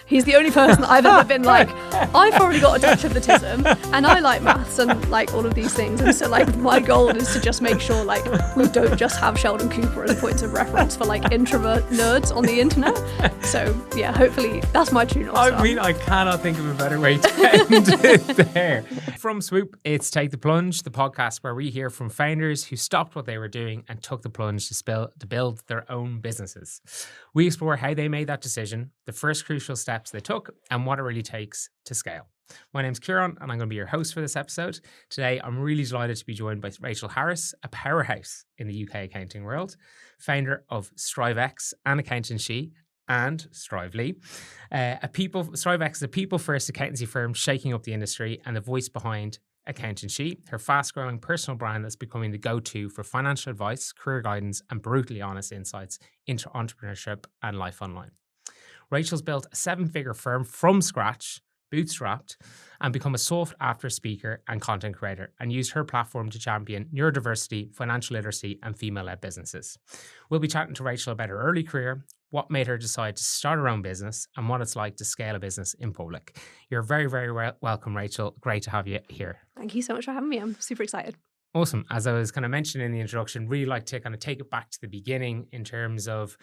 He's the only person that I've ever been like, I've probably got a touch of autism and I like maths and like all of these things. And so like my goal is to just make sure like we don't just have Sheldon Cooper as points of reference for like introvert nerds on the internet. So yeah, hopefully that's my true north star. I mean, I cannot think of a better way to end it there. From Swoop, it's Take the Plunge, the podcast where we hear from founders who stopped what they were doing and took the plunge to build their own businesses. We explore how they made that decision, the first crucial steps they took, and what it really takes to scale. My name's Kieran, and I'm going to be your host for this episode. Today, I'm really delighted to be joined by Rachel Harris, a powerhouse in the UK accounting world, founder of striveX and accountancy, and Strively. striveX is a people-first accountancy firm shaking up the industry and the voice behind accountancy, her fast-growing personal brand that's becoming the go-to for financial advice, career guidance, and brutally honest insights into entrepreneurship and life online. Rachel's built a 7-figure firm from scratch, bootstrapped, and become a sought-after speaker and content creator, and used her platform to champion neurodiversity, financial literacy, and female-led businesses. We'll be chatting to Rachel about her early career, what made her decide to start her own business, and what it's like to scale a business in public. You're very, very welcome, Rachel. Great to have you here. Thank you so much for having me. I'm super excited. Awesome. As I was kind of mentioning in the introduction, really like to kind of take it back to the beginning in terms of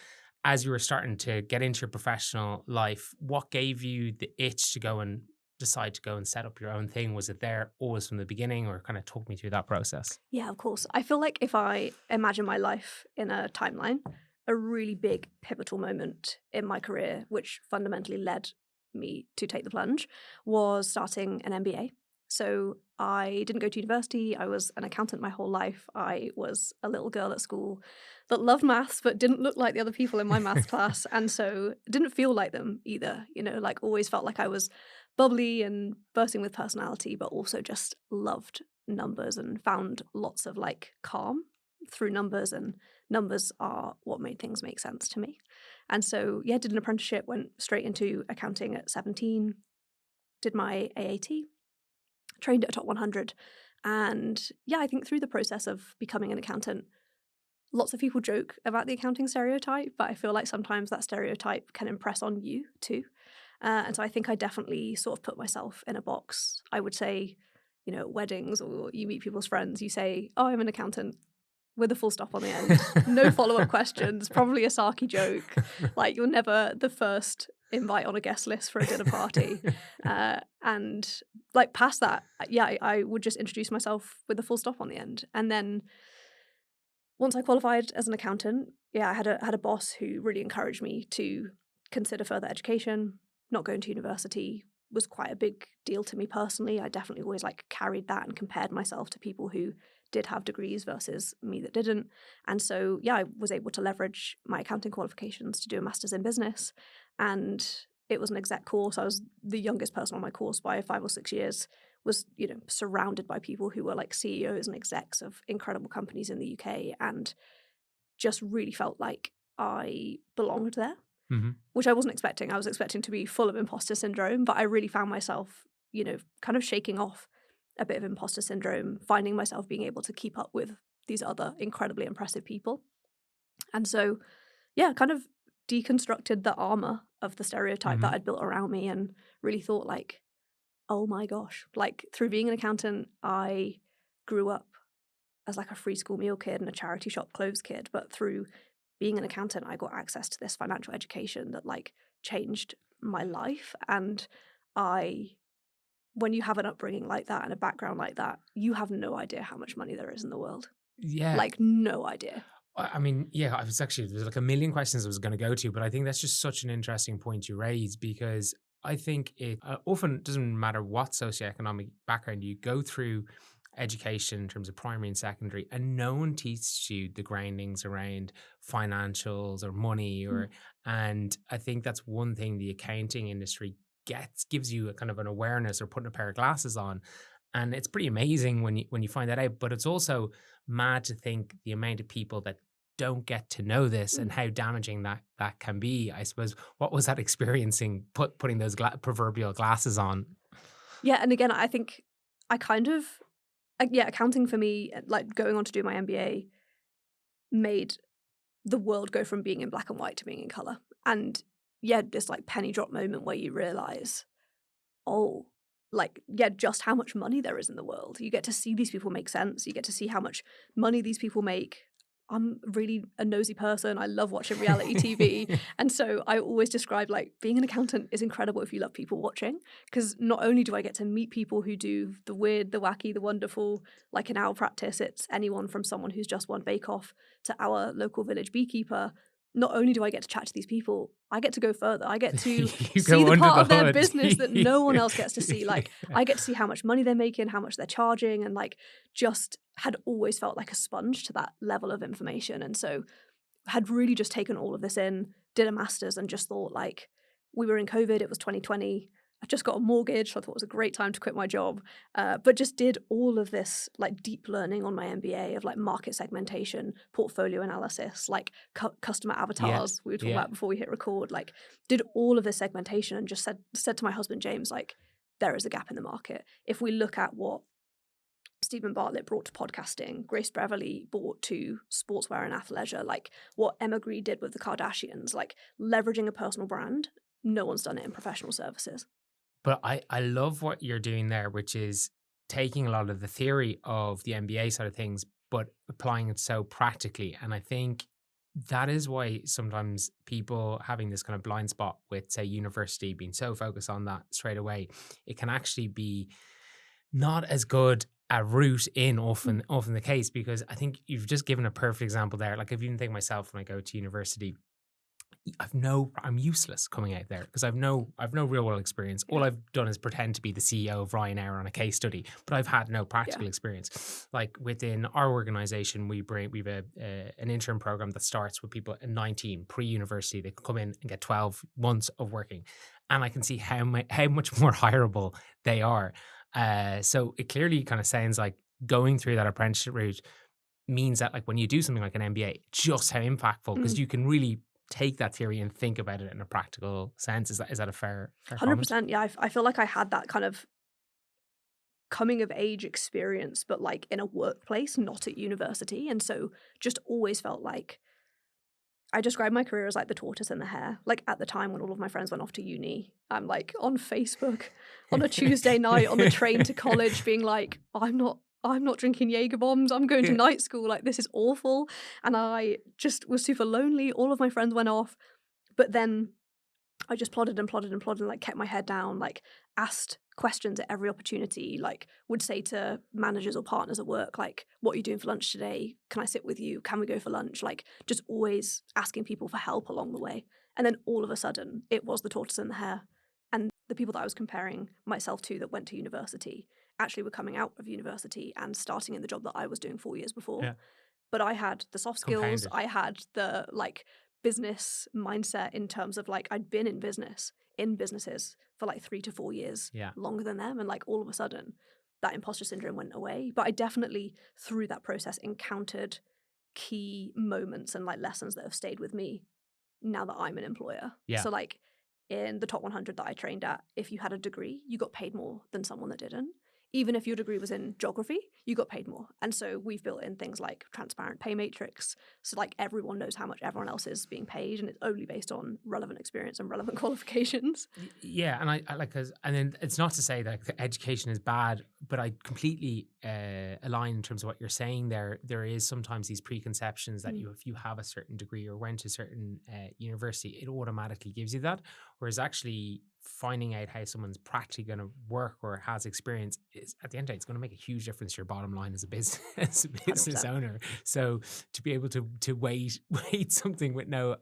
as you were starting to get into your professional life, what gave you the itch to decide to go and set up your own thing? Was it there always from the beginning, or kind of talk me through that process? Yeah, of course. I feel like if I imagine my life in a timeline, a really big pivotal moment in my career, which fundamentally led me to take the plunge, was starting an MBA. So I didn't go to university. I was an accountant my whole life. I was a little girl at school that loved maths but didn't look like the other people in my maths class, and so didn't feel like them either. You know, like always felt like I was bubbly and bursting with personality, but also just loved numbers and found lots of like calm through numbers, and numbers are what made things make sense to me. And so yeah, did an apprenticeship, went straight into accounting at 17, did my AAT, trained at a top 100. And yeah, I think through the process of becoming an accountant, lots of people joke about the accounting stereotype, but I feel like sometimes that stereotype can impress on you too. And so I think I definitely sort of put myself in a box. I would say, you know, at weddings or you meet people's friends, you say, oh, I'm an accountant, with a full stop on the end. No follow-up questions, probably a sarky joke. Like you're never the first invite on a guest list for a dinner party. And like past that, yeah, I would just introduce myself with a full stop on the end. And then once I qualified as an accountant, yeah, I had a boss who really encouraged me to consider further education. Not going to university was quite a big deal to me personally. I definitely always like carried that and compared myself to people who did have degrees versus me that didn't. And so, yeah, I was able to leverage my accounting qualifications to do a master's in business. And it was an exec course. I was the youngest person on my course by 5 or 6 years, was, you know, surrounded by people who were like CEOs and execs of incredible companies in the UK, and just really felt like I belonged there, which I wasn't expecting. I was expecting to be full of imposter syndrome, but I really found myself, you know, kind of shaking off a bit of imposter syndrome, finding myself being able to keep up with these other incredibly impressive people. And so, yeah, kind of deconstructed the armor of the stereotype that I'd built around me, and really thought like, oh my gosh, like through being an accountant, I grew up as like a free school meal kid and a charity shop clothes kid. But through being an accountant, I got access to this financial education that like changed my life. And when you have an upbringing like that and a background like that, you have no idea how much money there is in the world. Yeah. Like no idea. I mean, yeah, there's like a million questions I was going to go to, but I think that's just such an interesting point you raise, because I think it often doesn't matter what socioeconomic background you go through education in terms of primary and secondary, and no one teaches you the groundings around financials or money, and I think that's one thing the accounting industry gives you a kind of an awareness, or putting a pair of glasses on. And it's pretty amazing when you find that out, but it's also mad to think the amount of people that don't get to know this and how damaging that can be. I suppose, what was that experiencing putting those proverbial glasses on? Yeah, and again, I think I kind of, accounting for me, like going on to do my MBA, made the world go from being in black and white to being in color. And this like penny drop moment where you realize, oh, just how much money there is in the world. You get to see these people make sense. You get to see how much money these people make. I'm really a nosy person. I love watching reality TV. And so I always describe like being an accountant is incredible if you love people watching, because not only do I get to meet people who do the weird, the wacky, the wonderful, like in our practice, it's anyone from someone who's just won Bake Off to our local village beekeeper. Not only do I get to chat to these people, I get to go further. I get to see the part of their business that no one else gets to see. Like I get to see how much money they're making, how much they're charging, and like just had always felt like a sponge to that level of information. And so had really just taken all of this in, did a master's, and just thought like, we were in COVID, it was 2020. I just got a mortgage, so I thought it was a great time to quit my job. But just did all of this like deep learning on my MBA of like market segmentation, portfolio analysis, like customer avatars we were talking about before we hit record. Like did all of this segmentation and just said to my husband James, like, there is a gap in the market. If we look at what Stephen Bartlett brought to podcasting, Grace Beverley brought to sportswear and athleisure, like what Emma Gree did with the Kardashians, like leveraging a personal brand, no one's done it in professional services. But I love what you're doing there, which is taking a lot of the theory of the MBA side of things, but applying it so practically. And I think that is why sometimes people having this kind of blind spot with, say, university, being so focused on that straight away, it can actually be not as good a route in often the case, because I think you've just given a perfect example there. Like if you even think myself, when I go to university, I'm useless coming out there because I've no real world experience. All I've done is pretend to be the CEO of Ryanair on a case study, but I've had no practical experience. Like within our organization, we've an intern program that starts with people at 19 pre-university. They can come in and get 12 months of working, and I can see how much more hireable they are. So it clearly kind of sounds like going through that apprenticeship route means that like when you do something like an MBA, just how impactful, because you can really take that theory and think about it in a practical sense. Is that a fair 100%? comment? Yeah, I feel like I had that kind of coming of age experience, but like in a workplace, not at university. And so just always felt like I described my career as like the tortoise and the hare. Like at the time when all of my friends went off to uni, I'm like on Facebook on a Tuesday night on the train to college being like, I'm not drinking Jaeger bombs. I'm going to night school. Like, this is awful. And I just was super lonely. All of my friends went off. But then I just plodded and like kept my head down, like asked questions at every opportunity, like would say to managers or partners at work, like, what are you doing for lunch today? Can I sit with you? Can we go for lunch? Like just always asking people for help along the way. And then all of a sudden it was the tortoise and the hare. And the people that I was comparing myself to that went to university actually were coming out of university and starting in the job that I was doing 4 years before. Yeah. But I had the soft skills, I had the like business mindset in terms of like I'd been in businesses for like 3 to 4 years longer than them, and like all of a sudden that imposter syndrome went away. But I definitely through that process encountered key moments and like lessons that have stayed with me now that I'm an employer. So like in the top 100 that I trained at, if you had a degree, you got paid more than someone that didn't. Even if your degree was in geography, you got paid more. And so we've built in things like transparent pay matrix. So like everyone knows how much everyone else is being paid, and it's only based on relevant experience and relevant qualifications. Yeah, and I like, and then it's not to say that education is bad, but I completely align in terms of what you're saying there. There is sometimes these preconceptions that if you have a certain degree or went to a certain university, it automatically gives you that. Whereas actually finding out how someone's practically going to work or has experience is, at the end of the day, it's going to make a huge difference to your bottom line as a business 100%. Owner. So to be able to weight something with no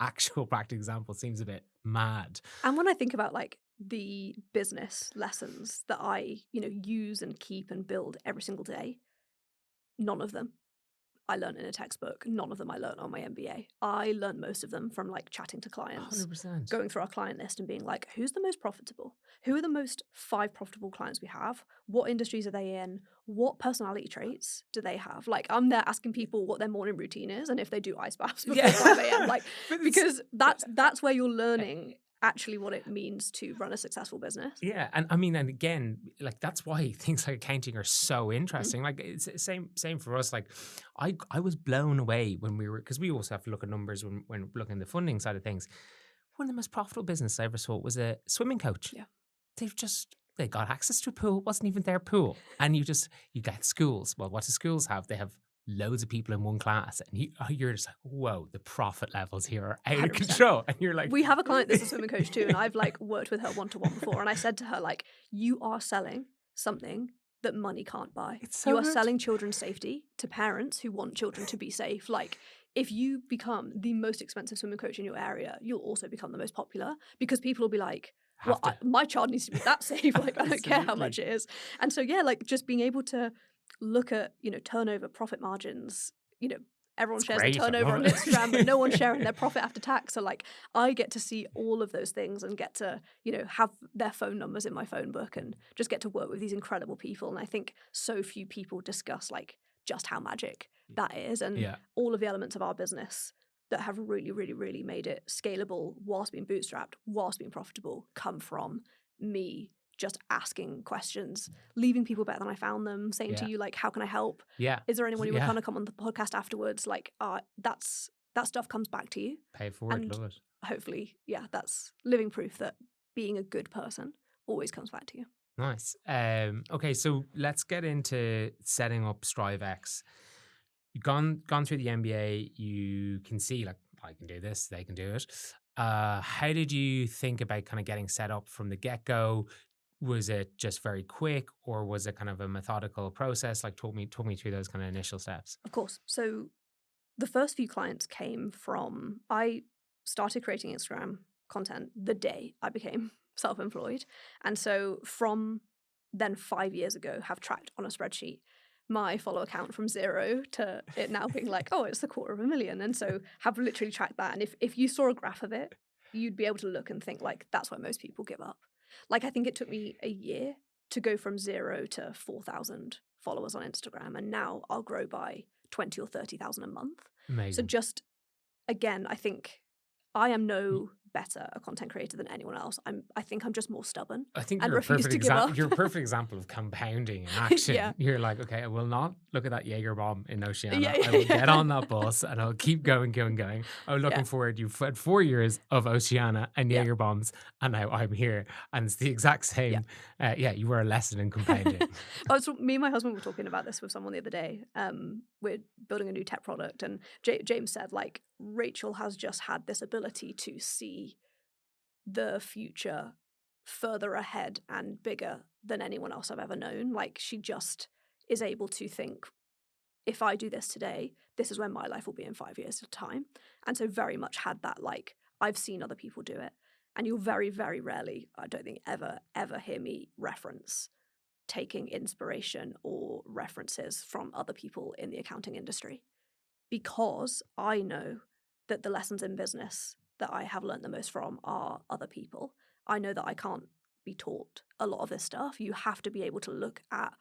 actual practical example seems a bit mad. And when I think about like the business lessons that I, use and keep and build every single day, none of them I learned in a textbook. None of them I learned on my MBA. I learned most of them from like chatting to clients, 100%. Going through our client list and being like, who's the most profitable? Who are the most 5 profitable clients we have? What industries are they in? What personality traits do they have? Like I'm there asking people what their morning routine is and if they do ice baths before 5 a.m. Like, because that's where you're learning actually what it means to run a successful business. Yeah, and I mean, and again, like that's why things like accounting are so interesting. Like it's same for us. Like I was blown away when we were, because we also have to look at numbers when looking at the funding side of things. one of the most profitable businesses I ever saw was a swimming coach. Yeah. They got access to a pool. It wasn't even their pool. And you get schools. Well, what do schools have? They have loads of people in one class. And you're just like, whoa, the profit levels here are out of 100%. control. And you're like, we have a client that's a swimming coach too, and I've like worked with her one-to-one before, and I said to her, like, you are selling something that money can't buy. It's so you are good. selling children's safety to parents who want children to be safe. Like, if you become the most expensive swimming coach in your area, you'll also become the most popular, because people will be like, well, my child needs to be that safe. Like, I don't care how much it is. And so, yeah, like just being able to look at, turnover, profit margins, everyone shares their turnover on Instagram, but no one's sharing their profit after tax. So like, I get to see all of those things and get to, have their phone numbers in my phone book and just get to work with these incredible people. And I think so few people discuss like just how magic that is, and all of the elements of our business that have really, really, really made it scalable whilst being bootstrapped, whilst being profitable, come from me just asking questions, leaving people better than I found them, saying to you, like, how can I help? Yeah. Is there anyone who would kind of come on the podcast afterwards? Like, that stuff comes back to you. Pay it forward, love it. Hopefully, that's living proof that being a good person always comes back to you. Nice. Okay, so let's get into setting up striveX. You've gone through the MBA, you can see like, I can do this, they can do it. How did you think about kind of getting set up from the get-go? Was it just very quick, or was it kind of a methodical process? Like, talk me through those kind of initial steps. Of course. So the first few clients came from, I started creating Instagram content the day I became self-employed. And so from then 5 years ago, have tracked on a spreadsheet my follow account from 0 to it now being like, oh, it's 250,000. And so have literally tracked that. And if you saw a graph of it, you'd be able to look and think like, that's why most people give up. Like, I think it took me a year to go from 0 to 4,000 followers on Instagram. And now I'll grow by 20 or 30,000 a month. Amazing. So just, again, I think I am no better a content creator than anyone else. I think I'm just more stubborn. I think and you're a refuse perfect to give up. You're a perfect example of compounding in action. Yeah. You're like, okay, I will not look at that Jaeger bomb in Oceania. Yeah. I will get on that bus and I'll keep going. I'm looking forward. You've had 4 years of Oceania and Jaeger bombs, and now I'm here, and it's the exact same. You were a lesson in compounding. Me and my husband were talking about this with someone the other day. We're building a new tech product, and James said, like, Rachel has just had this ability to see the future further ahead and bigger than anyone else I've ever known. Like, she just is able to think, if I do this today, this is where my life will be in 5 years' time. And so very much had that, like, I've seen other people do it. And you'll very, very rarely, I don't think ever hear me reference taking inspiration or references from other people in the accounting industry, because I know that the lessons in business that I have learned the most from are other people. I know that I can't be taught a lot of this stuff. You have to be able to look at,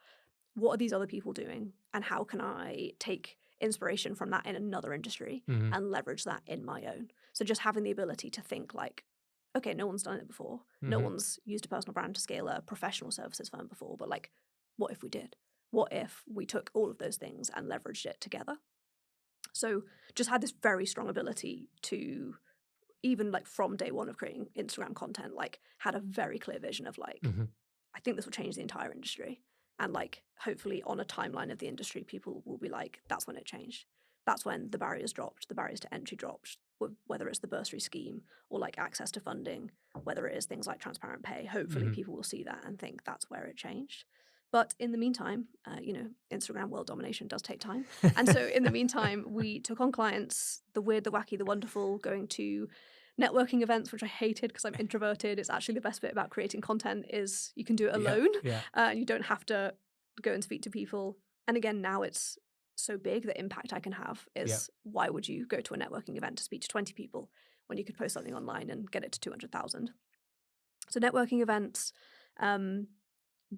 what are these other people doing, and how can I take inspiration from that in another industry and leverage that in my own. So just having the ability to think like, okay, no one's done it before. No one's used a personal brand to scale a professional services firm before, but like, what if we did? What if we took all of those things and leveraged it together? So just had this very strong ability to, even like from day one of creating Instagram content, like had a very clear vision of like, I think this will change the entire industry. And like, hopefully on a timeline of the industry, people will be like, that's when it changed. That's when the barriers dropped, the barriers to entry dropped, whether it's the bursary scheme or like access to funding, whether it is things like transparent pay. Hopefully people will see that and think that's where it changed. But in the meantime, Instagram world domination does take time. And so in the meantime, we took on clients, the weird, the wacky, the wonderful, going to networking events, which I hated because I'm introverted. It's actually the best bit about creating content is you can do it alone. And you don't have to go and speak to people. And again, now it's so big, the impact I can have is why would you go to a networking event to speak to 20 people when you could post something online and get it to 200,000? So networking events,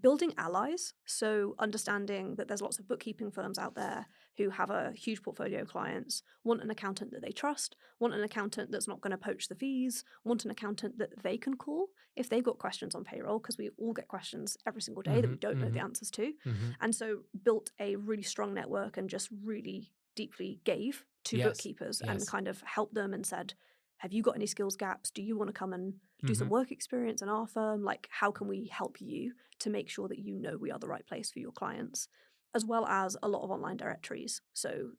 building allies. So understanding that there's lots of bookkeeping firms out there who have a huge portfolio of clients, want an accountant that they trust, want an accountant that's not going to poach the fees, want an accountant that they can call if they've got questions on payroll, because we all get questions every single day that we don't know the answers to. And so built a really strong network and just really deeply gave to bookkeepers and kind of helped them and said, have you got any skills gaps? Do you want to come and do some work experience in our firm? Like, how can we help you to make sure that you know we are the right place for your clients? As well as a lot of online directories. So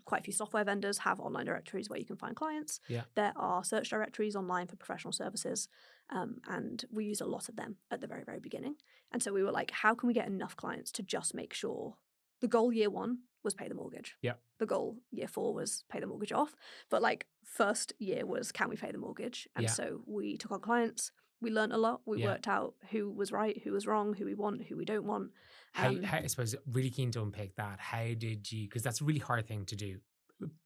quite a few software vendors have online directories where you can find clients. Yeah. There are search directories online for professional services, and we use a lot of them at the very, very beginning. And so we were like, how can we get enough clients to just make sure the goal year 1 was pay the mortgage. Yeah. The goal year 4 was pay the mortgage off. But like first year was, can we pay the mortgage? And so we took on clients. We learned a lot. We worked out who was right, who was wrong, who we want, who we don't want. How, I suppose, really keen to unpick that. How did you, because that's a really hard thing to do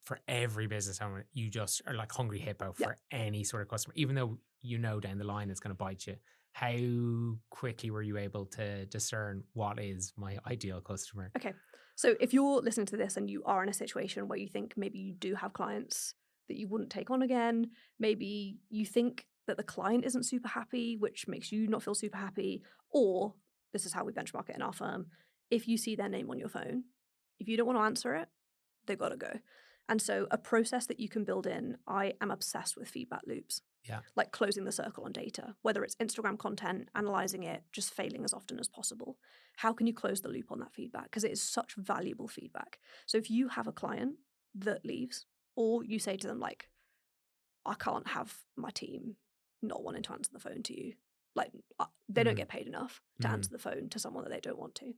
for every business owner. You just are like hungry hippo for any sort of customer, even though you know down the line it's going to bite you. How quickly were you able to discern what is my ideal customer? Okay. So if you're listening to this and you are in a situation where you think maybe you do have clients that you wouldn't take on again, maybe you think that the client isn't super happy, which makes you not feel super happy, or this is how we benchmark it in our firm, if you see their name on your phone, if you don't want to answer it, they've got to go. And so a process that you can build in, I am obsessed with feedback loops. Yeah. Like closing the circle on data, whether it's Instagram content, analyzing it, just failing as often as possible. How can you close the loop on that feedback? Because it is such valuable feedback. So if you have a client that leaves, or you say to them like, I can't have my team not wanting to answer the phone to you. Like they don't get paid enough to answer the phone to someone that they don't want to.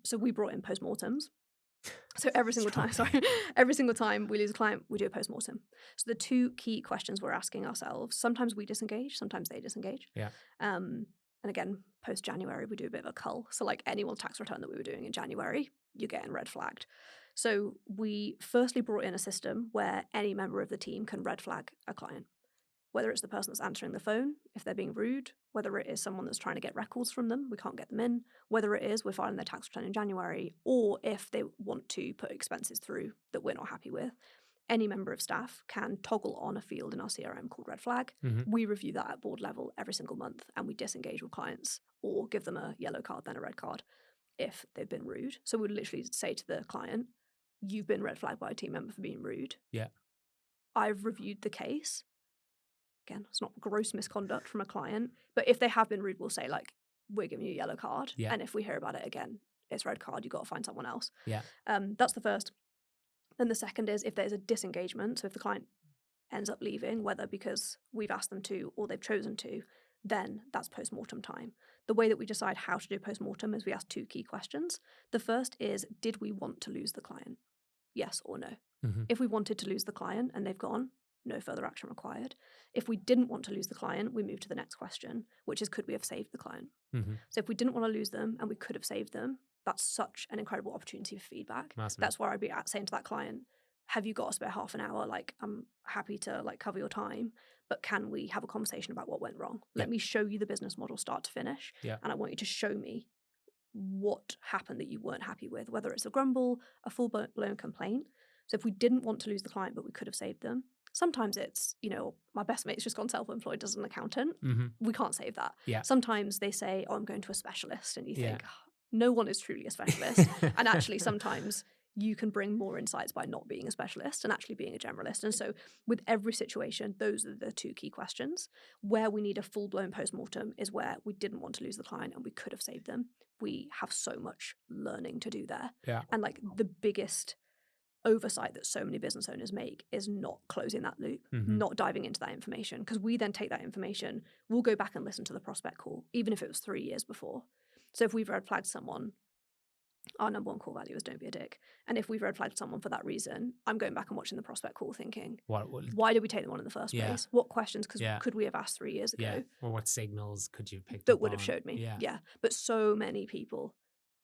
So we brought in Postmortems. So every single time we lose a client, we do a postmortem. So the 2 key questions we're asking ourselves, sometimes we disengage, sometimes they disengage. Yeah. And again, post-January, we do a bit of a cull. So like anyone's tax return that we were doing in January, you're getting red flagged. So we firstly brought in a system where any member of the team can red flag a client. Whether it's the person that's answering the phone, if they're being rude, whether it is someone that's trying to get records from them, we can't get them in, whether it is we're filing their tax return in January, or if they want to put expenses through that we're not happy with, any member of staff can toggle on a field in our CRM called red flag. We review that at board level every single month, and we disengage with clients or give them a yellow card, then a red card if they've been rude. So we literally say to the client, you've been red flagged by a team member for being rude. Yeah. I've reviewed the case. Again, it's not gross misconduct from a client, but if they have been rude, we'll say like, we're giving you a yellow card. Yeah. And if we hear about it again, it's red card, you've got to find someone else. Yeah. That's the first. Then the second is if there's a disengagement. So if the client ends up leaving, whether because we've asked them to or they've chosen to, then that's postmortem time. The way that we decide how to do postmortem is we ask 2 key questions. The first is, did we want to lose the client? Yes or no. If we wanted to lose the client and they've gone, no further action required. If we didn't want to lose the client, we move to the next question, which is, could we have saved the client? So if we didn't want to lose them and we could have saved them, that's such an incredible opportunity for feedback. Massive. That's where I'd be saying to that client, have you got a spare half an hour? Like, I'm happy to like cover your time, but can we have a conversation about what went wrong? Let me show you the business model start to finish. And I want you to show me what happened that you weren't happy with, whether it's a grumble, a full-blown complaint. So if we didn't want to lose the client, but we could have saved them, sometimes it's, my best mate's just gone self-employed as an accountant. We can't save that. Sometimes they say, I'm going to a specialist, and you think, no one is truly a specialist. And actually, sometimes you can bring more insights by not being a specialist and actually being a generalist. And so with every situation, those are the 2 key questions. Where we need a full-blown postmortem is where we didn't want to lose the client and we could have saved them. We have so much learning to do there. And like the biggest oversight that so many business owners make is not closing that loop, not diving into that information, because we then take that information, we'll go back and listen to the prospect call, even if it was 3 years before. So if we've red flagged someone, our number 1 core value is don't be a dick. And if we've red flagged someone for that reason, I'm going back and watching the prospect call thinking, why did we take them on in the first place? What questions could we have asked 3 years ago? Or what signals could you have picked that up would have on? showed me? But so many people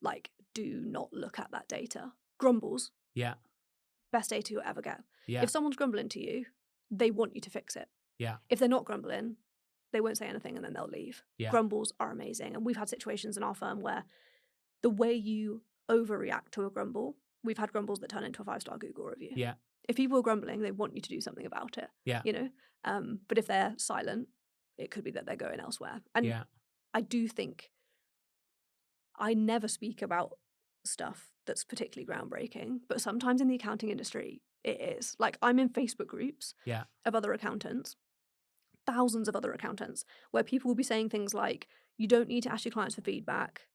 like do not look at that data. Grumbles. Best data you'll ever get. If someone's grumbling to you, they want you to fix it. If they're not grumbling, they won't say anything and then they'll leave. Grumbles are amazing. And we've had situations in our firm where the way you overreact to a grumble, we've had grumbles that turn into a 5-star Google review. If people are grumbling, they want you to do something about it. But if they're silent, it could be that they're going elsewhere. And I do think I never speak about stuff that's particularly groundbreaking, but sometimes in the accounting industry, it is. Like, I'm in Facebook groups Yeah. of other accountants, thousands of other accountants, where people will be saying things like, you don't need to ask your clients for feedback.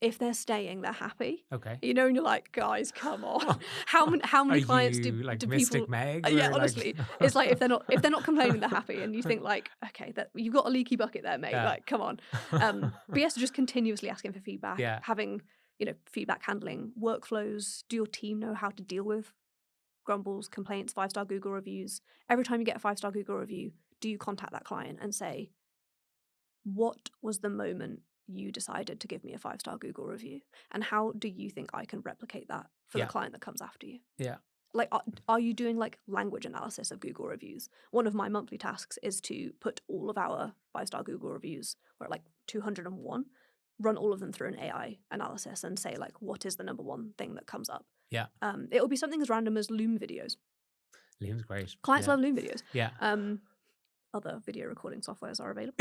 If they're staying, they're happy. Okay. You know, and you're like, guys, come on. How many Are clients you do like do Mystic people? Meg? Yeah, or, honestly, like... it's like if they're not complaining, they're happy, and you think like, okay, that you've got a leaky bucket there, mate. Yeah. Like, come on. But yes, just continuously asking for feedback, Yeah. having feedback handling workflows. Do your team know how to deal with grumbles, complaints, 5-star Google reviews? Every time you get a 5-star Google review, do you contact that client and say, what was the moment you decided to give me a 5-star Google review? And how do you think I can replicate that for Yeah. the client that comes after you? Yeah. Like, are you doing like language analysis of Google reviews? One of my monthly tasks is to put all of our 5-star Google reviews, we're at like 201, run all of them through an AI analysis and say like, what is the number one thing that comes up? Yeah. It'll be something as random as Loom videos. Loom's great. Clients Yeah. love Loom videos. Yeah. Other video recording softwares are available.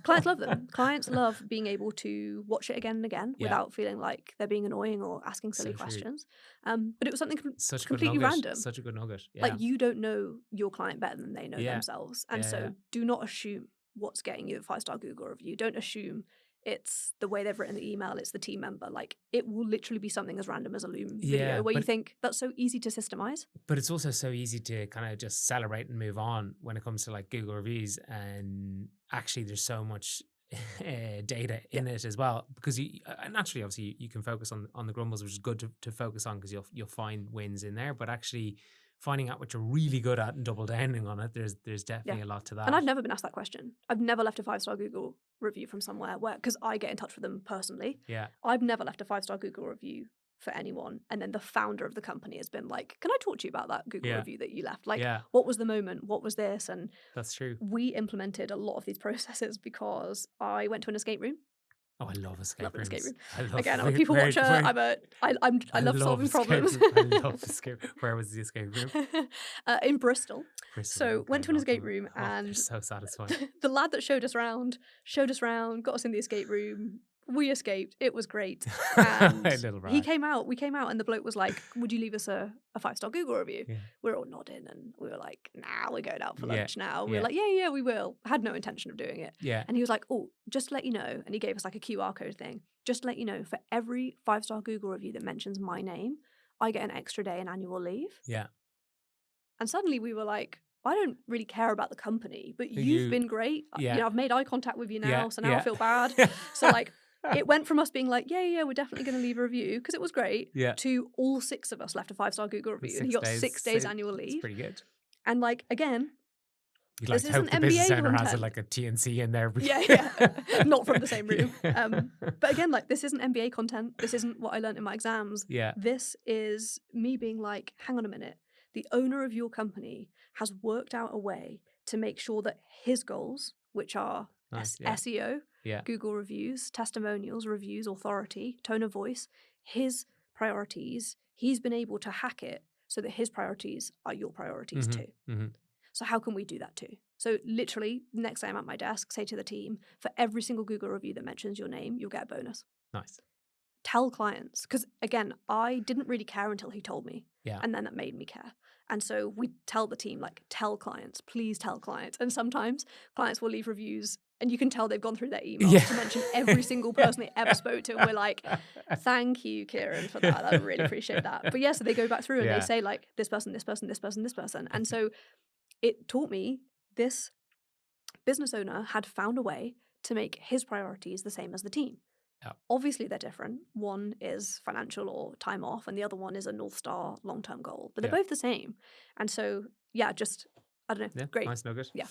Clients love them. Clients love being able to watch it again and again Yeah. without feeling like they're being annoying or asking silly So true. questions. But it was something Such a completely good nugget. random. Such a good nugget. Yeah. Like, you don't know your client better than they know Yeah. themselves. And Yeah, so yeah. do not assume what's getting you a 5-star Google review. Don't assume it's the way they've written the email, it's the team member. Like, it will literally be something as random as a Loom Yeah, video where you but- think that's so easy to systemize. But it's also so easy to kind of just celebrate and move on when it comes to like Google reviews. And actually, there's so much data in it as well, because you naturally, obviously, you can focus on the grumbles, which is good to focus on because you'll find wins in there. But actually, finding out what you're really good at and double downing on it, there's definitely a lot to that. And I've never been asked that question. I've never left a 5-star Google review from somewhere because I get in touch with them personally. Yeah. I've never left a 5-star Google review for anyone. And then the founder of the company has been like, can I talk to you about that Google review that you left? Like, what was the moment? What was this? And that's true. We implemented a lot of these processes because I went to an escape room. Oh, I love escape rooms. I love Again, I'm a people watcher. I love solving problems. I love escape. Where was the escape room? In Bristol. Bristol. So went to an escape room, and they're so satisfying. The lad that showed us around, got us in the escape room. We escaped. It was great. And he came out. We came out, and the bloke was like, "Would you leave us a 5-star Google review?" Yeah. We were all nodding, and we were like, "Nah, we're going out for lunch now." We were like, "Yeah, we will." Had no intention of doing it. Yeah. And he was like, "Oh, just to let you know," and he gave us like a QR code thing. Just to let you know, for every 5-star Google review that mentions my name, I get an extra day in annual leave. Yeah. And suddenly we were like, I don't really care about the company, but you've been great. Yeah. I've made eye contact with you now, so now I feel bad. So like, it went from us being like, yeah, we're definitely going to leave a review because it was great, to all 6 of us left a 5-star Google review, and he got 6 days annual leave. That's pretty good. And like, again, you like to hope the business owner has like a TNC in there. Yeah. Not from the same room. But again, like, this isn't MBA content. This isn't what I learned in my exams. Yeah. This is me being like, hang on a minute. The owner of your company has worked out a way to make sure that his goals, which are SEO, Google reviews, testimonials, reviews, authority, tone of voice, his priorities, he's been able to hack it so that his priorities are your priorities too. Mm-hmm. So how can we do that too? So literally, next day I'm at my desk, say to the team, for every single Google review that mentions your name, you'll get a bonus. Nice. Tell clients, because again, I didn't really care until he told me. Yeah. And then that made me care. And so we tell the team, like, tell clients, please tell clients. And sometimes clients will leave reviews and you can tell they've gone through their emails to mention every single person they ever spoke to. And we're like, thank you, Kieran, for that. I really appreciate that. But yeah, so they go back through and they say like, this person, this person, this person, this person. And so it taught me this business owner had found a way to make his priorities the same as the team. Yeah. Obviously, they're different. One is financial or time off, and the other one is a North Star long-term goal. But they're both the same. And so, I don't know, great. Nice nugget. Yeah.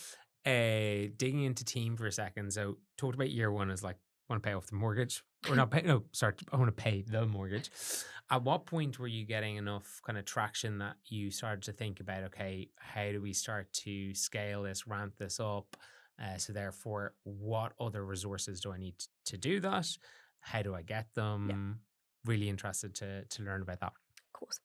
Digging into team for a second. So, talked about year one as like, I want to pay off the mortgage. Or not pay, no, sorry, I want to pay the mortgage. At what point were you getting enough kind of traction that you started to think about, okay, how do we start to scale this, ramp this up? So therefore, what other resources do I need to do that? How do I get them? Really interested to learn about that. Of course.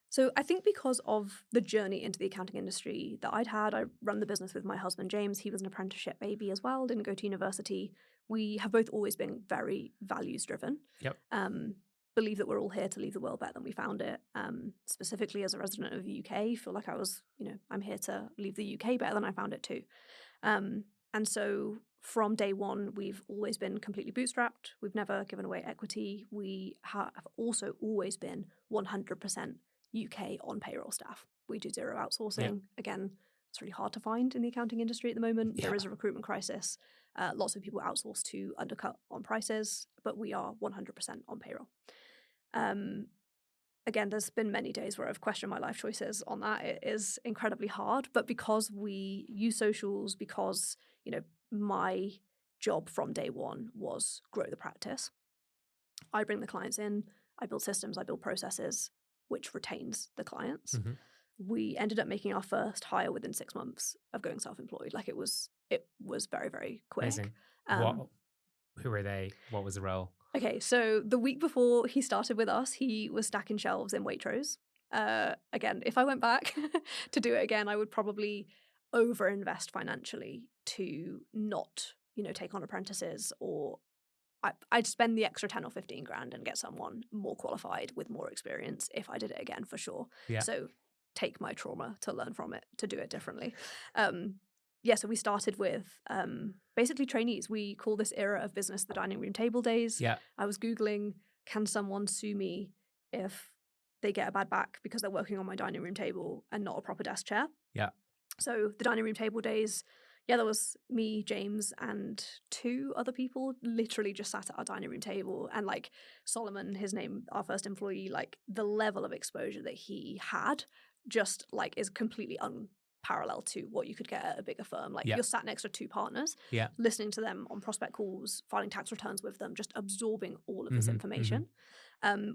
So I think because of the journey into the accounting industry that I'd had, I run the business with my husband, James. He was an apprenticeship baby as well, didn't go to university. We have both always been very values driven. Yep. believe that we're all here to leave the world better than we found it. Specifically as a resident of the UK, I feel like I'm here to leave the UK better than I found it too. And so from day one, we've always been completely bootstrapped. We've never given away equity. We have also always been 100% UK on payroll staff. We do zero outsourcing. Again, it's really hard to find in the accounting industry at the moment. There is a recruitment crisis. Lots of people outsource to undercut on prices, but we are 100% on payroll. Again, there's been many days where I've questioned my life choices on that. It is incredibly hard, but because we use socials, because, my job from day one was grow the practice. I bring the clients in, I build systems, I build processes, which retains the clients. Mm-hmm. We ended up making our first hire within 6 months of going self-employed. Like it was very, very quick. Amazing. Who are they? What was the role? Okay, so the week before he started with us, he was stacking shelves in Waitrose. Again, if I went back to do it again, I would probably overinvest financially to not, take on apprentices, or I'd spend the extra 10 or 15 grand and get someone more qualified with more experience if I did it again, for sure. Yeah. So take my trauma to learn from it, to do it differently. So we started with basically trainees. We call this era of business the dining room table days. Yeah. I was Googling, can someone sue me if they get a bad back because they're working on my dining room table and not a proper desk chair? Yeah. So the dining room table days, there was me, James, and 2 other people literally just sat at our dining room table. And like Solomon, his name, our first employee, like the level of exposure that he had just like is completely unparalleled to what you could get at a bigger firm. Like you're sat next to 2 partners, listening to them on prospect calls, filing tax returns with them, just absorbing all of this information.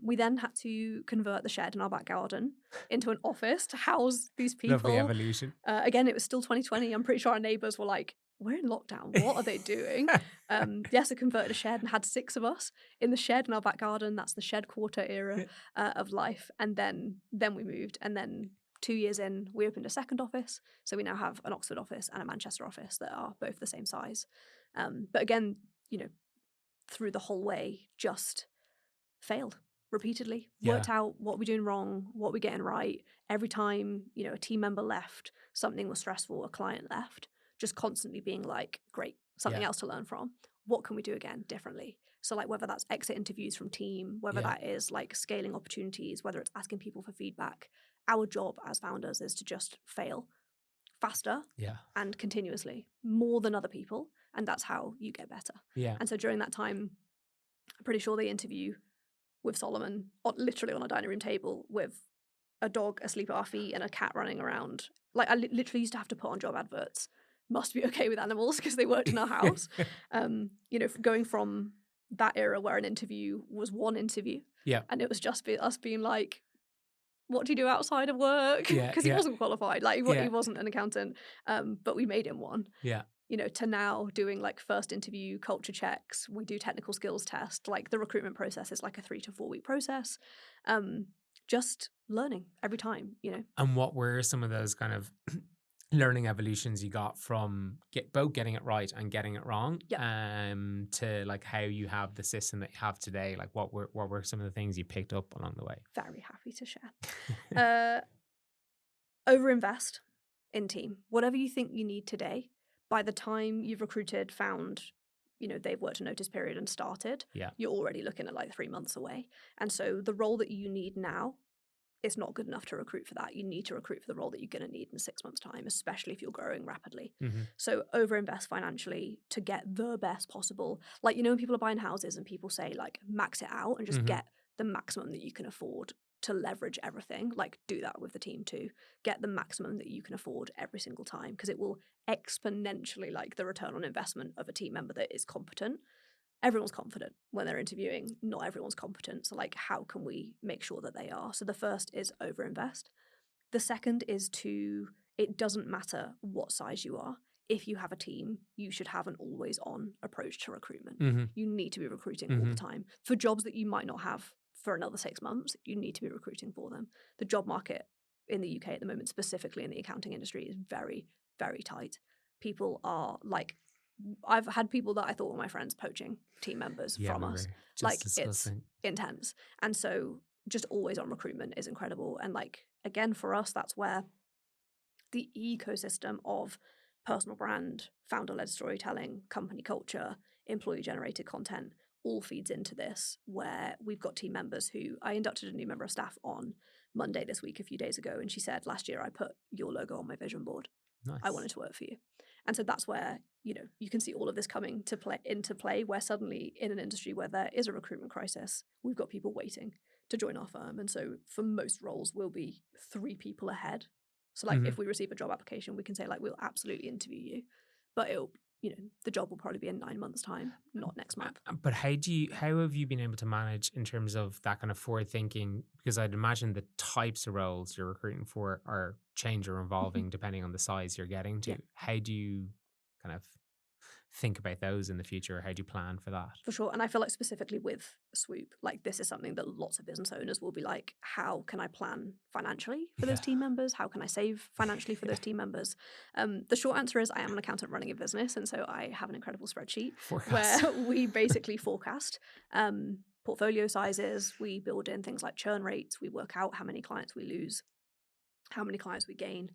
We then had to convert the shed in our back garden into an office to house these people. Lovely evolution. Again, it was still 2020. I'm pretty sure our neighbours were like, we're in lockdown. What are they doing? So converted a shed and had 6 of us in the shed in our back garden. That's the shed quarter era of life. And then we moved. And then 2 years in, we opened a second office. So we now have an Oxford office and a Manchester office that are both the same size. But again, through the whole way, just failed repeatedly, worked out what we're doing wrong, what we're getting right. Every time, a team member left, something was stressful, a client left, just constantly being like, great, something else to learn from. What can we do again differently? So like whether that's exit interviews from team, whether that is like scaling opportunities, whether it's asking people for feedback. Our job as founders is to just fail faster and continuously, more than other people. And that's how you get better. Yeah. And so during that time, I'm pretty sure they interview with Solomon literally on a dining room table with a dog asleep at our feet and a cat running around. Like I literally used to have to put on job adverts, must be okay with animals, because they worked in our house. Going from that era where an interview was one interview and it was just us being like, what do you do outside of work? Because he wasn't qualified. Like he wasn't an accountant, but we made him one. Yeah. To now doing like first interview culture checks. We do technical skills test. Like the recruitment process is like a 3 to 4 week process. Just learning every time, And what were some of those kind of learning evolutions you got from both getting it right and getting it wrong, to like how you have the system that you have today? Like what were some of the things you picked up along the way? Very happy to share. Overinvest in team. Whatever you think you need today, by the time you've recruited, found, they've worked a notice period and started, you're already looking at like 3 months away. And so the role that you need now, it's not good enough to recruit for that. You need to recruit for the role that you're going to need in 6 months' time, especially if you're growing rapidly. Mm-hmm. So overinvest financially to get the best possible. Like, when people are buying houses and people say like max it out and just get the maximum that you can afford to leverage everything, like do that with the team too. Get the maximum that you can afford every single time, because it will exponentially like the return on investment of a team member that is competent. Everyone's confident when they're interviewing. Not everyone's competent. So like, how can we make sure that they are? So the first is overinvest. The second is it doesn't matter what size you are. If you have a team, you should have an always on approach to recruitment. Mm-hmm. You need to be recruiting all the time. For jobs that you might not have for another 6 months, you need to be recruiting for them. The job market in the UK at the moment, specifically in the accounting industry, is very, very tight. People are like I've had people that I thought were my friends poaching team members Yeah, from we us. were just Like, it's discussing. intense. And so just always on recruitment is incredible. And like, again, for us, that's where the ecosystem of personal brand, founder-led storytelling, company culture, employee-generated content all feeds into this, where we've got team members who I inducted a new member of staff on Monday this week, a few days ago, and she said, last year I put your logo on my vision board. Nice. I wanted to work for you. And so that's where, you can see all of this coming into play, where suddenly in an industry where there is a recruitment crisis, we've got people waiting to join our firm. And so for most roles, we'll be 3 people ahead. So like if we receive a job application, we can say like, we'll absolutely interview you, but the job will probably be in 9 months' time, not next month. But how have you been able to manage in terms of that kind of forward thinking? Because I'd imagine the types of roles you're recruiting for are change or evolving depending on the size you're getting to. Yeah. How do you kind of think about those in the future? How do you plan for that? For sure. And I feel like specifically with Swoop, like this is something that lots of business owners will be like, how can I plan financially for those team members? How can I save financially for those team members? The short answer is I am an accountant running a business. And so I have an incredible spreadsheet where we basically forecast portfolio sizes. We build in things like churn rates. We work out how many clients we lose, how many clients we gain.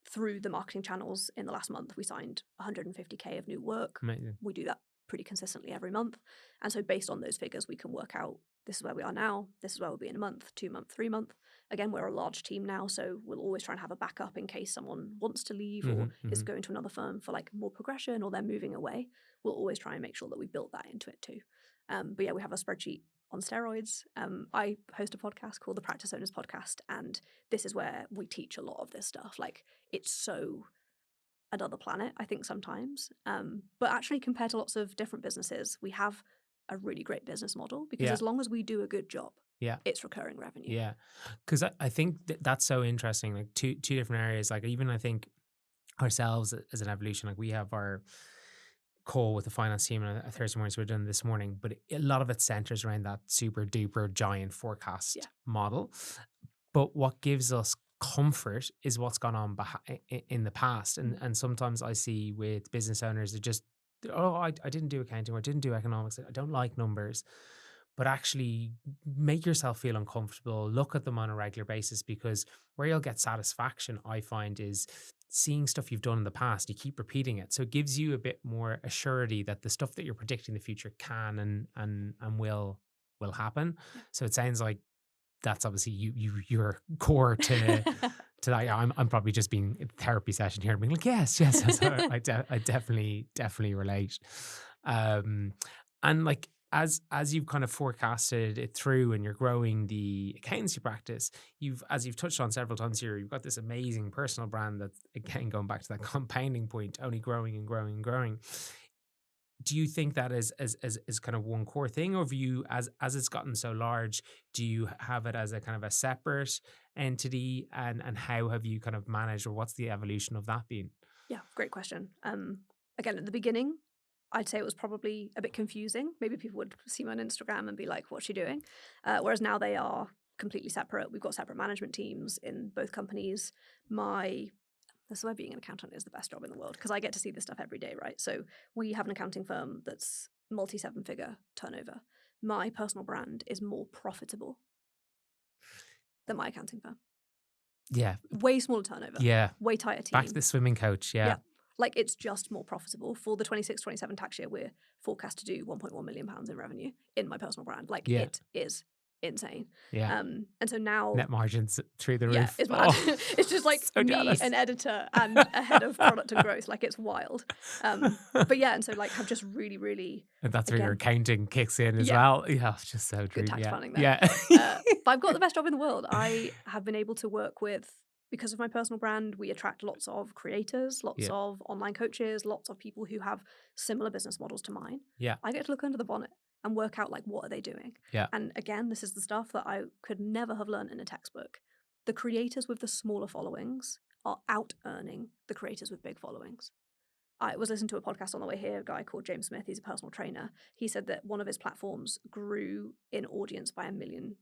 Through the marketing channels in the last month, we signed 150K of new work. Amazing. We do that pretty consistently every month. And so based on those figures, we can work out this is where we are now. This is where we'll be in a month, 2 month, 3 month. Again, we're a large team now, so we'll always try and have a backup in case someone wants to leave or is going to another firm for like more progression or they're moving away. We'll always try and make sure that we build that into it too. But yeah, we have a spreadsheet on steroids. I host a podcast called the Practice Owners Podcast, and this is where we teach a lot of this stuff. Like, it's so another planet, I think, sometimes. But actually, compared to lots of different businesses, we have a really great business model because as long as we do a good job, it's recurring revenue. Yeah, because I think that's so interesting. Like two different areas. Like even I think ourselves as an evolution, like we have our call with the finance team on a Thursday morning, so we're doing this morning, but a lot of it centers around that super duper giant forecast model. But what gives us comfort is what's gone on in the past. And sometimes I see with business owners, they just, I didn't do accounting or I didn't do economics. I don't like numbers. But actually make yourself feel uncomfortable, look at them on a regular basis, because where you'll get satisfaction, I find, is seeing stuff you've done in the past. You keep repeating it. So it gives you a bit more assurity that the stuff that you're predicting in the future can and will happen. So it sounds like that's obviously you're core to that. Yeah, I'm probably just being a therapy session here, being like, yes. I definitely relate. And like, as you've kind of forecasted it through and you're growing the accountancy practice, as you've touched on several times here, you've got this amazing personal brand that's, again, going back to that compounding point, only growing and growing and growing. Do you think that is kind of one core thing, or have you, as it's gotten so large, do you have it as a kind of a separate entity, and how have you kind of managed, or what's the evolution of that been? Yeah, great question. Again, at the beginning, I'd say it was probably a bit confusing. Maybe people would see me on Instagram and be like, what's she doing? Whereas now they are completely separate. We've got separate management teams in both companies. This is why being an accountant is the best job in the world, because I get to see this stuff every day, right? So we have an accounting firm that's multi-7-figure turnover. My personal brand is more profitable than my accounting firm. Yeah. Way smaller turnover. Yeah. Way tighter team. Back to the swimming coach. Yeah. Like, it's just more profitable. For the 26-27 tax year, we're forecast to do £1.1 million in revenue in my personal brand. Like, it is insane. Yeah. And so now net margins through the roof. Yeah, it's mad. It's just like so me, jealous. an editor, and a head of product and growth. Like, it's wild. But yeah, and so like I've just really, really. And that's where your accounting kicks in as well. Yeah, it's just so true. Good tax planning there. Yeah. But I've got the best job in the world. I have been able to work with, because of my personal brand, we attract lots of creators, lots of online coaches, lots of people who have similar business models to mine. Yeah. I get to look under the bonnet and work out, like, what are they doing? Yeah. And again, this is the stuff that I could never have learned in a textbook. The creators with the smaller followings are out-earning the creators with big followings. I was listening to a podcast on the way here, a guy called James Smith, he's a personal trainer. He said that one of his platforms grew in audience by 1 million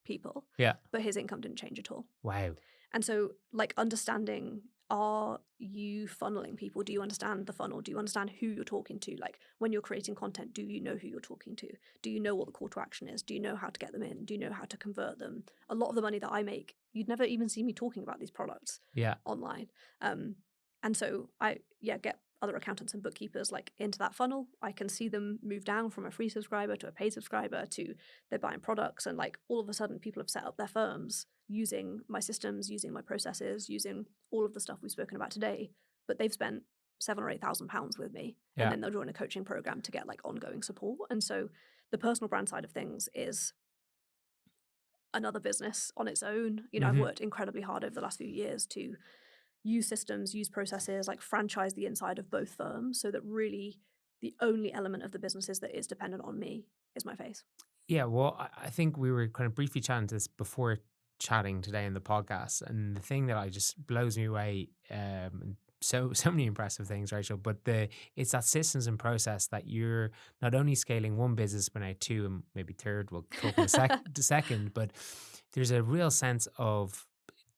people. Yeah. But his income didn't change at all. Wow. And so, like, understanding are you funneling people? Do you understand the funnel? Do you understand who you're talking to? Like when you're creating content, do you know who you're talking to? Do you know what the call to action is? Do you know how to get them in? Do you know how to convert them? A lot of the money that I make, you'd never even see me talking about these products online. And so I get other accountants and bookkeepers like into that funnel. I can see them move down from a free subscriber to a paid subscriber to they're buying products, and like all of a sudden people have set up their firms using my systems, using my processes, using all of the stuff we've spoken about today, but they've spent £7,000 or £8,000 with me, and then they'll join a coaching program to get like ongoing support. And so the personal brand side of things is another business on its own. You know, I've worked incredibly hard over the last few years to use systems, use processes, like franchise the inside of both firms, so that really the only element of the businesses that is dependent on me is my face. Yeah, well, I think we were kind of briefly chatting to this before chatting today in the podcast, and the thing that I just blows me away, so many impressive things, Rachel, but it's that systems and process that you're not only scaling one business, but now two and maybe third, we'll talk in a second, but there's a real sense of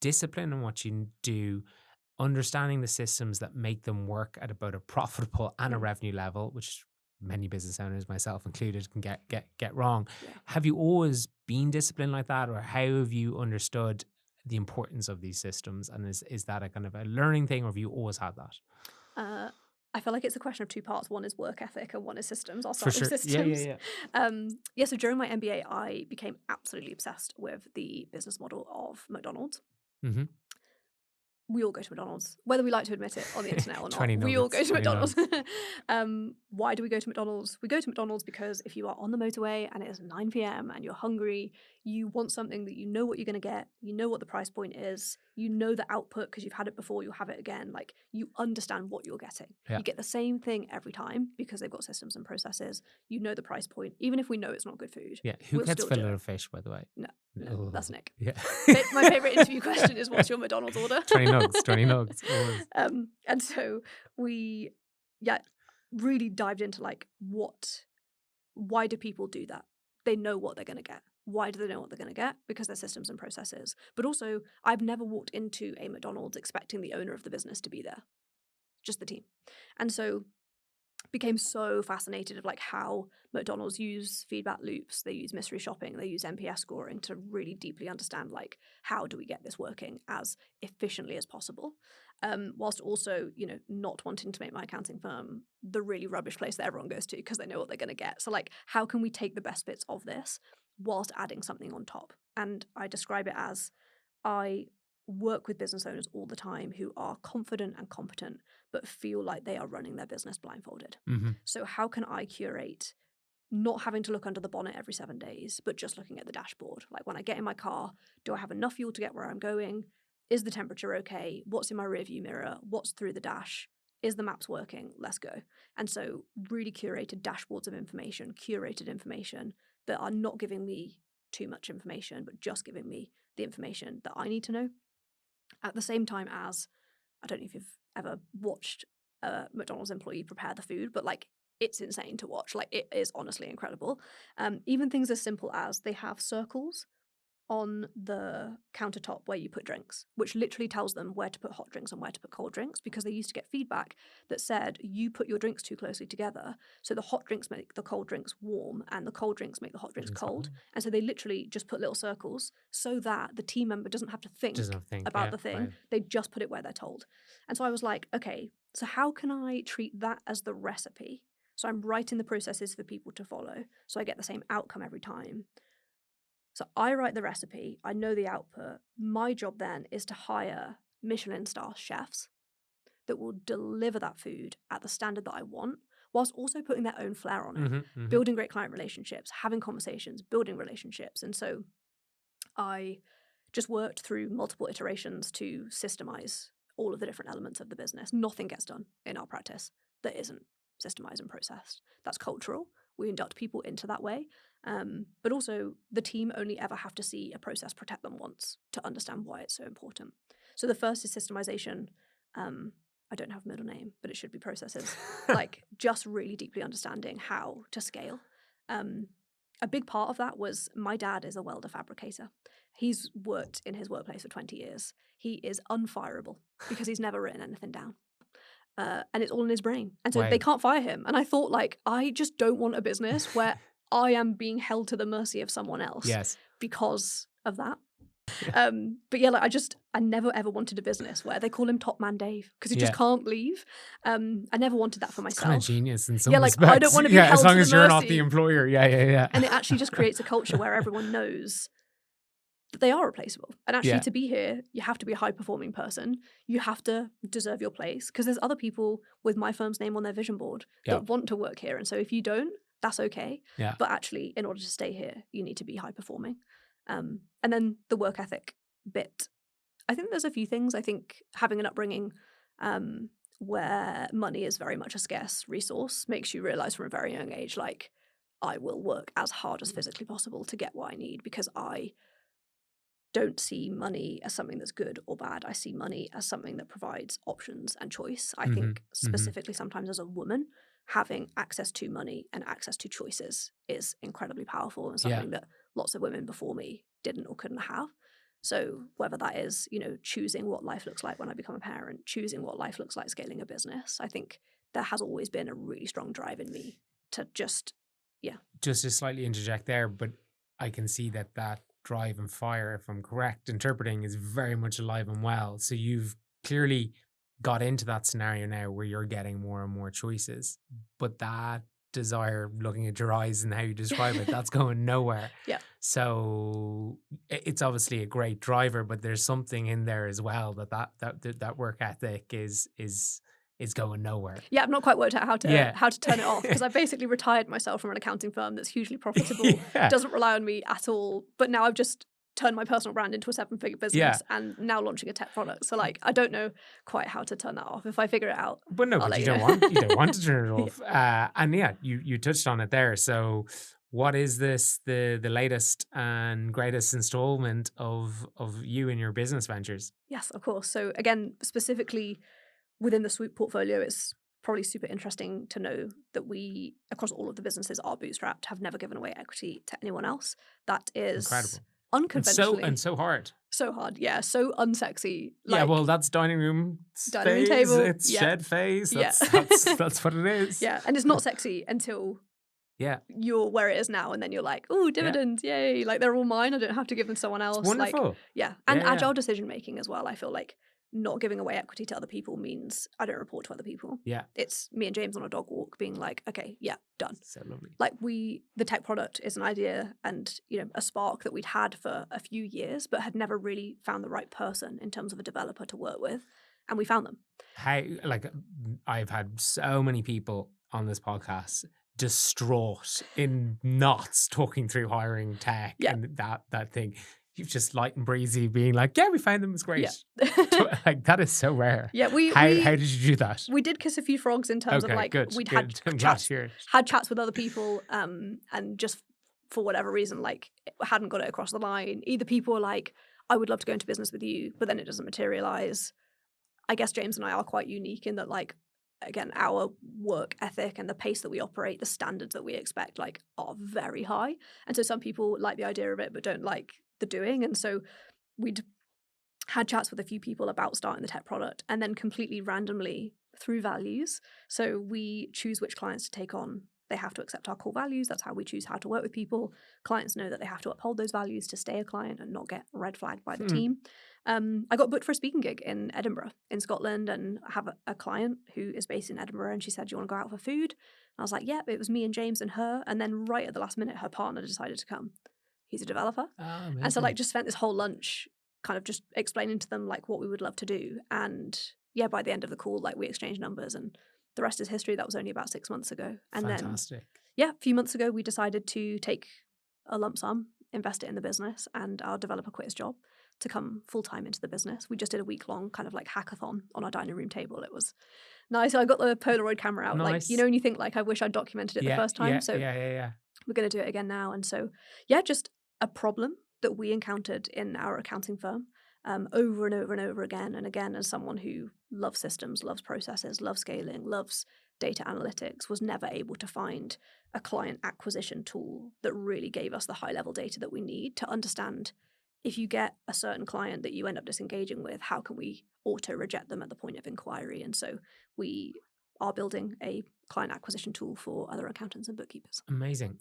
discipline in what you do, understanding the systems that make them work at about a profitable and a revenue level, which many business owners, myself included, can get wrong. Yeah. Have you always been disciplined like that, or how have you understood the importance of these systems? And is that a kind of a learning thing, or have you always had that? I feel like it's a question of two parts. One is work ethic and one is systems. I'll start For with sure. systems. Yeah. So during my MBA, I became absolutely obsessed with the business model of McDonald's. Mm-hmm. We all go to McDonald's, whether we like to admit it on the internet or not. 20 We all go nuggets, to 20 McDonald's. Why do we go to McDonald's? We go to McDonald's because if you are on the motorway and it is 9 p.m. and you're hungry, you want something that you know what you're going to get, you know what the price point is, you know the output because you've had it before, you'll have it again. Like you understand what you're getting. Yeah. You get the same thing every time because they've got systems and processes. You know the price point, even if we know it's not good food. Yeah. Who we'll gets still do fillet it. of fish, by the way? No, Oh. that's Nick. Yeah. My favorite interview question is, what's your McDonald's order? 20 nugs. Always. And so we really dived into like why do people do that? They know what they're going to get. Why do they know what they're going to get? Because they're systems and processes. But also, I've never walked into a McDonald's expecting the owner of the business to be there, just the team. And so became so fascinated of like how McDonald's use feedback loops, they use mystery shopping, they use NPS scoring to really deeply understand like how do we get this working as efficiently as possible, whilst also, you know, not wanting to make my accounting firm the really rubbish place that everyone goes to because they know what they're going to get. So like, how can we take the best bits of this whilst adding something on top? And I describe it as I work with business owners all the time who are confident and competent but feel like they are running their business blindfolded. Mm-hmm. So how can I curate not having to look under the bonnet every 7 days, but just looking at the dashboard? Like when I get in my car, do I have enough fuel to get where I'm going? Is the temperature okay? What's in my rearview mirror? What's through the dash? Is the maps working? Let's go. And so really curated dashboards of information, curated information that are not giving me too much information, but just giving me the information that I need to know. At the same time as, I don't know if you've ever watched a McDonald's employee prepare the food, but like it's insane to watch. Like it is honestly incredible. Even things as simple as they have circles on the countertop where you put drinks, which literally tells them where to put hot drinks and where to put cold drinks, because they used to get feedback that said you put your drinks too closely together, so the hot drinks make the cold drinks warm and the cold drinks make the hot drinks cold. And so they literally just put little circles so that the team member doesn't have to think about the thing. Right. They just put it where they're told. And so I was like, okay, so how can I treat that as the recipe? So I'm writing the processes for people to follow so I get the same outcome every time. So I write the recipe, I know the output. My job then is to hire Michelin star chefs that will deliver that food at the standard that I want, whilst also putting their own flair on it, building great client relationships, having conversations, building relationships. And so I just worked through multiple iterations to systemize all of the different elements of the business. Nothing gets done in our practice that isn't systemized and processed. That's cultural. We induct people into that way. But also the team only ever have to see a process protect them once to understand why it's so important. So the first is systemization. I don't have a middle name, but it should be processes. Like just really deeply understanding how to scale. a big part of that was my dad is a welder fabricator. He's worked in his workplace for 20 years. He is unfireable because he's never written anything down. And it's all in his brain. And so Wow. they can't fire him. And I thought, like, I just don't want a business where I am being held to the mercy of someone else Yes. because of that. But yeah, like I never ever wanted a business where they call him Top Man Dave because he just can't leave. I never wanted that for myself. Kind of genius in some like respects. I don't want to be held as long to as the you're not mercy. the employer. Yeah. And it actually just creates a culture where everyone knows that they are replaceable. And actually to be here, you have to be a high performing person. You have to deserve your place because there's other people with my firm's name on their vision board that want to work here. And so if you don't, that's okay. Yeah. But actually, in order to stay here, you need to be high performing. And then the work ethic bit. I think there's a few things. I think having an upbringing where money is very much a scarce resource makes you realize from a very young age, like, I will work as hard as physically possible to get what I need because I don't see money as something that's good or bad. I see money as something that provides options and choice. I think specifically sometimes as a woman, having access to money and access to choices is incredibly powerful and something that lots of women before me didn't or couldn't have. So whether that is, choosing what life looks like when I become a parent, choosing what life looks like scaling a business, I think there has always been a really strong drive in me to just to slightly interject there, but I can see that drive and fire, if I'm correct interpreting, is very much alive and well. So you've clearly got into that scenario now where you're getting more and more choices, but that desire, looking at your eyes and how you describe it, that's going nowhere. Yeah. So it's obviously a great driver, but there's something in there as well that work ethic is going nowhere. Yeah, I've not quite worked out how to turn it off because I basically retired myself from an accounting firm that's hugely profitable, doesn't rely on me at all. But now I've just turned my personal brand into a 7-figure business and now launching a tech product. So like, I don't know quite how to turn that off. If I figure it out, but no, but you don't want to turn it off. And you touched on it there. So what is this, the latest and greatest installment of you and your business ventures? Yes, of course. So again, specifically within the Swoop portfolio, it's probably super interesting to know that we, across all of the businesses, are bootstrapped, have never given away equity to anyone else. That is incredible. Unconventionally. And so hard. So hard, yeah. So unsexy. Like, well, that's dining room table. It's shed phase. That's what it is. Yeah, and it's not sexy until you're where it is now, and then you're like, oh, dividends, yay! Like they're all mine. I don't have to give them to someone else. It's wonderful. Like, and agile decision making as well. I feel like not giving away equity to other people means I don't report to other people. Yeah. It's me and James on a dog walk being like, okay, done. So lovely. Like the tech product is an idea and, a spark that we'd had for a few years, but had never really found the right person in terms of a developer to work with. And we found them. I've had so many people on this podcast distraught in knots talking through hiring tech and that thing. You've just light and breezy being like, we found them, it's great. Yeah. Like that is so rare. Yeah, how did you do that? We did kiss a few frogs in terms of like we'd had chats with other people, and just for whatever reason, like hadn't got it across the line. Either people were like, I would love to go into business with you, but then it doesn't materialize. I guess James and I are quite unique in that, like, again, our work ethic and the pace that we operate, the standards that we expect, like, are very high. And so some people like the idea of it, but don't like the doing. And so we'd had chats with a few people about starting the tech product, and then completely randomly through values. So we choose which clients to take on. They have to accept our core values. That's how we choose how to work with people. Clients know that they have to uphold those values to stay a client and not get red flagged by the team. I got booked for a speaking gig in Edinburgh, in Scotland, and I have a client who is based in Edinburgh, and she said, do you want to go out for food? And I was like, it was me and James and her. And then right at the last minute, her partner decided to come. He's a developer. And so just spent this whole lunch kind of just explaining to them like what we would love to do. And by the end of the call, like we exchanged numbers, and the rest is history. That was only about 6 months ago. And fantastic. Then, a few months ago, we decided to take a lump sum, invest it in the business, and our developer quit his job to come full-time into the business. We just did a week-long kind of like hackathon on our dining room table. It was nice. So I got the Polaroid camera out. Nice. Like, when you think like, I wish I'd documented it the first time. So we're going to do it again now. And so, just a problem that we encountered in our accounting firm over and over and over again and again, as someone who loves systems, loves processes, loves scaling, loves data analytics was never able to find a client acquisition tool that really gave us the high level data that we need to understand if you get a certain client that you end up disengaging with, how can we auto reject them at the point of inquiry? And so we are building a client acquisition tool for other accountants and bookkeepers. Amazing.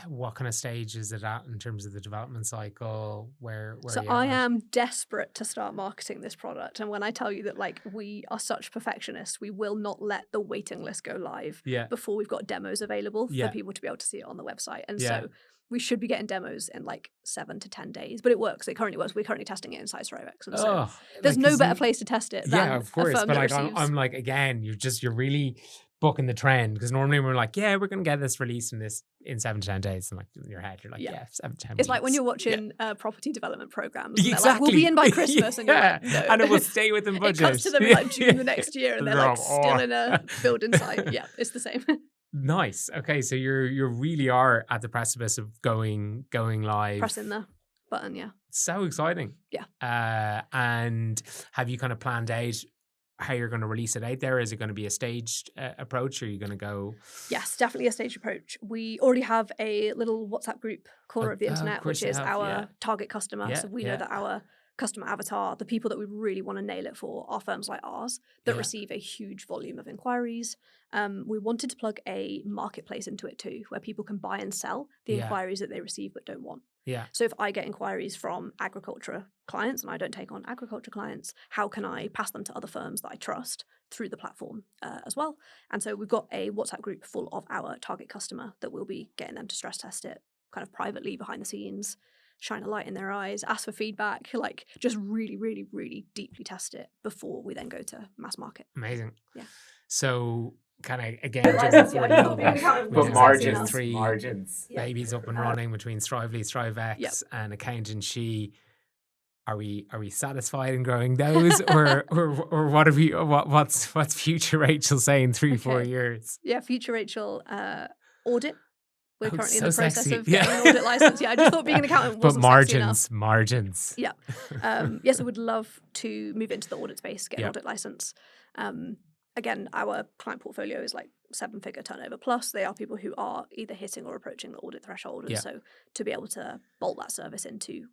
What kind of stage is it at in terms of the development cycle? Where So I am desperate to start marketing this product. And when I tell you that like we are such perfectionists, we will not let the waiting list go live before we've got demos available for people to be able to see it on the website. And so we should be getting demos in like 7 to 10 days, but it works. It currently works. We're currently testing it inside striveX. And so there's no better place to test it than of course. a firm But like, that receives... I'm like, again, you're really bucking the trend, because normally we're like, we're going to get this released in 7 to 10 days. And like in your head, you're like, 7 to 10 It's like when weeks. you're watching property development programs. And they're like, we'll be in by Christmas. And you're like, no. And it will stay within budget. It comes to them in like June the next year, and they're like still in a building site. Yeah, it's the same. Nice. Okay, so you really are at the precipice of going live. Pressing the button, So exciting. Yeah. And have you kind of planned out how you're going to release it out there? Is it going to be a staged approach, or are you going to go? Yes, definitely a staged approach. We already have a little WhatsApp group corner of the internet, which is our target customer. So we know that our customer avatar, the people that we really want to nail it for, are firms like ours that receive a huge volume of inquiries. We wanted to plug a marketplace into it too, where people can buy and sell the inquiries that they receive but don't want. Yeah. So if I get inquiries from agriculture clients and I don't take on agriculture clients, how can I pass them to other firms that I trust through the platform as well? And so we've got a WhatsApp group full of our target customer that we'll be getting them to stress test it kind of privately behind the scenes, shine a light in their eyes, ask for feedback, like just really, really, really deeply test it before we then go to mass market. Amazing. Yeah. So kind of again, but margins, Yeah. babies up and running between Strively, striveX, and accountancy. Are we satisfied in growing those, or what have you? What's future Rachel saying 3-4 years? Yeah, future Rachel, audit. We're currently in the process sexy. of getting an audit license. Yeah, I just thought being an accountant wasn't sexy enough. Margins. Yeah. Yes, I would love to move into the audit space, get an audit license. Again, our client portfolio is like 7-figure turnover plus. They are people who are either hitting or approaching the audit threshold. And so to be able to bolt that service into,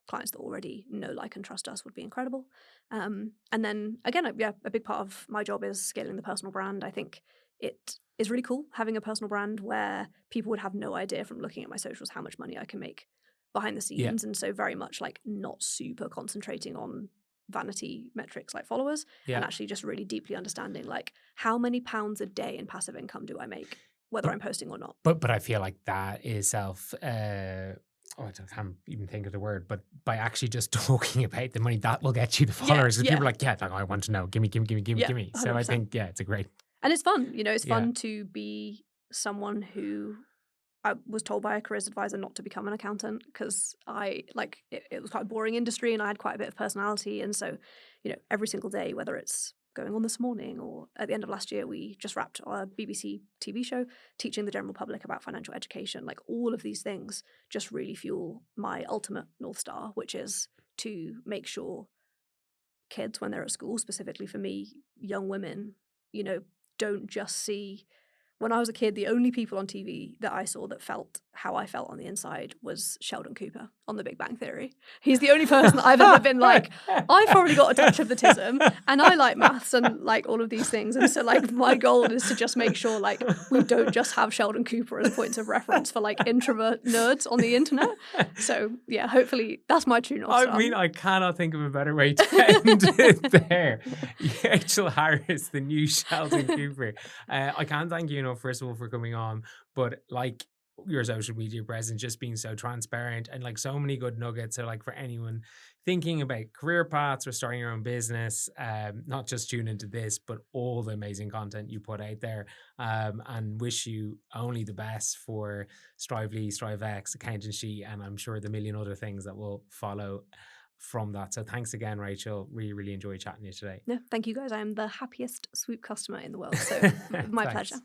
clients that already know, like, and trust us would be incredible. And then again, a big part of my job is scaling the personal brand. I think it is really cool having a personal brand where people would have no idea from looking at my socials how much money I can make behind the scenes. And so very much like not super concentrating on vanity metrics like followers, and actually just really deeply understanding like how many pounds a day in passive income do I make, whether I'm posting or not. But I feel like that is I can't even think of the word, but by actually just talking about the money, that will get you the followers. Because people are like, I want to know, give me. So 100%. I think, it's a great. And it's fun, it's fun to be someone who I was told by a careers advisor not to become an accountant because it was quite a boring industry and I had quite a bit of personality. And so, every single day, whether it's going on this morning or at the end of last year, we just wrapped our BBC TV show teaching the general public about financial education. Like all of these things just really fuel my ultimate North Star, which is to make sure kids, when they're at school, specifically for me, young women, don't just see. When I was a kid, the only people on TV that I saw that felt how I felt on the inside was Sheldon Cooper on The Big Bang Theory. He's the only person that I've ever been like, I've probably got a touch of autism and I like maths and like all of these things. And so like my goal is to just make sure like we don't just have Sheldon Cooper as points of reference for like introvert nerds on the internet. So yeah, hopefully that's my true North Star. I mean, I cannot think of a better way to end it there. Rachel Harris, the new Sheldon Cooper. I can't thank you enough, first of all, for coming on, but like your social media presence just being so transparent and like so many good nuggets. So like for anyone thinking about career paths or starting your own business, not just tune into this, but all the amazing content you put out there, and wish you only the best for Strively, striveX, accountancy, and I'm sure the million other things that will follow from that. So thanks again, Rachel. Really, really enjoyed chatting to you today. No, thank you guys. I am the happiest Swoop customer in the world. So my pleasure.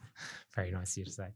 Very nice of you to say.